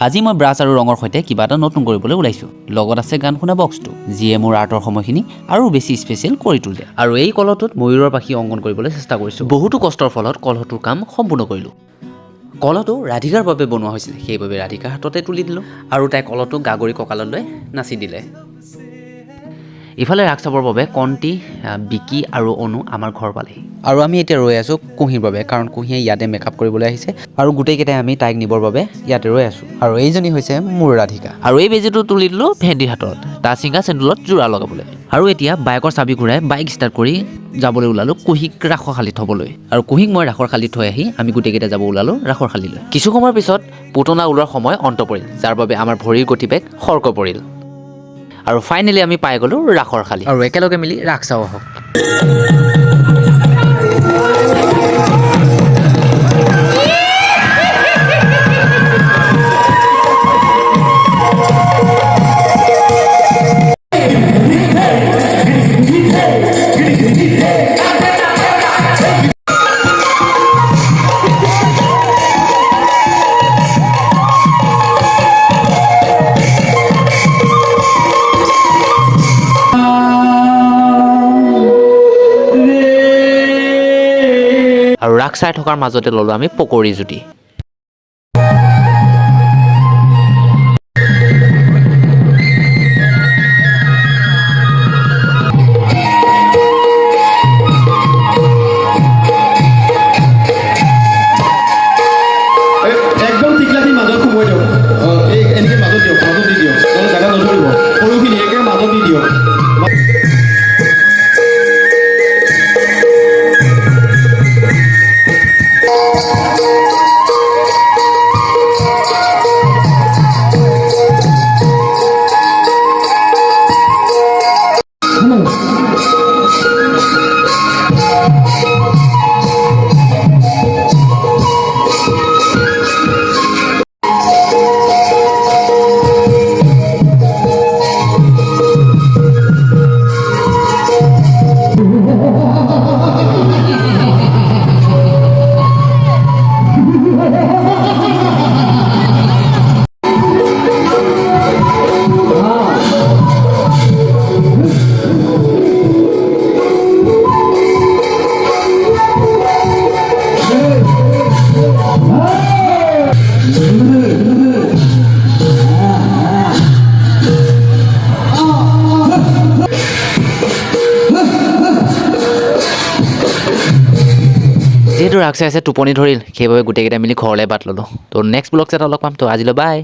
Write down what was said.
আজি মই ব্ৰাছ আৰু ৰঙৰ সৈতে কিবা এটা নতুন কৰিবলৈ ওলাইছোঁ। লগত আছে গান শুনা বক্সটো, যিয়ে মোৰ আৰ্টৰ সময়খিনি আৰু বেছি স্পেচিয়েল কৰি তোলে। আৰু এই কলহটোত ময়ূৰৰ পাখি অংকন কৰিবলৈ চেষ্টা কৰিছোঁ। বহুতো কষ্টৰ ফলত কলহটোৰ কাম সম্পূৰ্ণ কৰিলোঁ। কলহটো ৰাধিকাৰ বাবে বনোৱা হৈছিল, সেইবাবে ৰাধিকাৰ হাততে তুলি দিলোঁ আৰু তাই কলহটো গাগৰি কঁকাললৈ নাচি দিলে। ইফালে ৰাস চাবৰ বাবে কণ্টি, বিকি আৰু অনু আমাৰ ঘৰ পালেহি আৰু আমি এতিয়া ৰৈ আছোঁ কুঁহিৰ বাবে, কাৰণ কুঁহিয়ে ইয়াতে মেকআপ কৰিবলৈ আহিছে আৰু গোটেইকেইটাই আমি তাইক নিবৰ বাবে ইয়াতে ৰৈ আছোঁ। আৰু এইজনী হৈছে মোৰ ৰাধিকা। আৰু এই বেজীটো তুলি দিলোঁ ভেন্দিৰ হাতত, তাৰ চিঙা চেণ্ডুলত যোৰা লগাবলৈ। আৰু এতিয়া বাইকৰ চাবি ঘূৰাই বাইক ষ্টাৰ্ট কৰি যাবলৈ ওলালোঁ কুঁহিক ৰাসৰ শালিত থ'বলৈ। আৰু কুঁহিক মই ৰাসৰ শালিত থৈ আহি আমি গোটেইকেইটা যাব ওলালোঁ ৰাসৰ শালিলৈ। কিছু সময়ৰ পিছত পুতনা ওলোৱাৰ সময় অন্ত পৰিল, যাৰ বাবে আমাৰ ভৰিৰ গতিবেগ খৰকৈ পৰিল। আৰু ফাইনেলি আমি পাই গ'লোঁ ৰাসৰ শালি, আৰু একেলগে মিলি ৰাস চাওঁ আহক। আৰু ৰাস চাই থকাৰ মাজতে ল'লোঁ আমি পকৰী জুতি। একদম টিকলাটি মাজত সোমোৱাই দিয়ক। এনেকৈ মাজত দিয়ক, মাজত দি দিয়ক, নহ'লে জেগা নধৰিব। সৰুখিনি একেবাৰে মাজত দি দিয়ক। যিহেতু ৰাস চাই আছে টোপনি ধৰিল, সেইবাবে গোটেইকেইটা মিলি ঘৰলৈ বাট ল'লোঁ। তো নেক্সট ব্লগ এটা লগ পাম, তো আজিলৈ বাই।